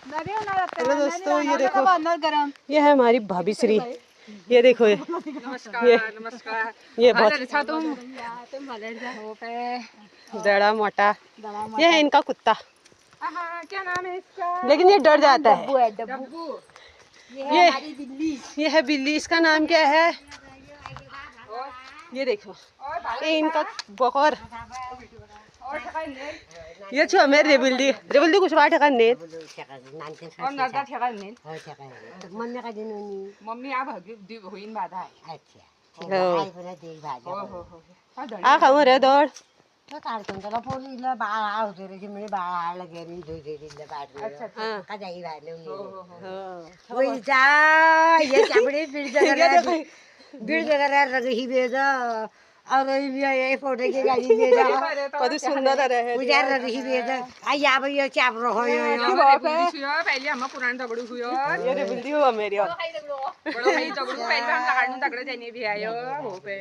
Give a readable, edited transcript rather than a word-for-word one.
Hello दोस्तों, ये देखो, ये है हमारी भाभी श्री। ये देखो, नमस्कार। ये बहुत बड़ा मोटा, ये है इनका कुत्ता। क्या नाम है इसका? लेकिन ये डर जाता है। डब्बू। ये है बिल्ली। इसका नाम क्या है? ये देखो, ये इनका बकोर। ये छो हमें रेबिल्डी कुछ वाट है नेत और नरदा ठेका नेल मम्मी आ भागी होईन बाधा आहे आ खाऊ रे दौड़ तो काढतो त्याला पोरीला बाळ होते रे म्हणजे बाळाला गेली धुईला बाटली का जाई वाले होई जा ये चाबडी बीड़ जगह रही बेजा और ये फोटो की गाड़ी बेजा बहुत सुंदर रहे उजार रही बेजा आ या भैया चाप रहो यो पहिले हम पुराण दगडू हुयो ये रेबिल्डी हो मेरी बडो भाई दगडू पहिले हम काढून दगड त्याने भी आयो हो पे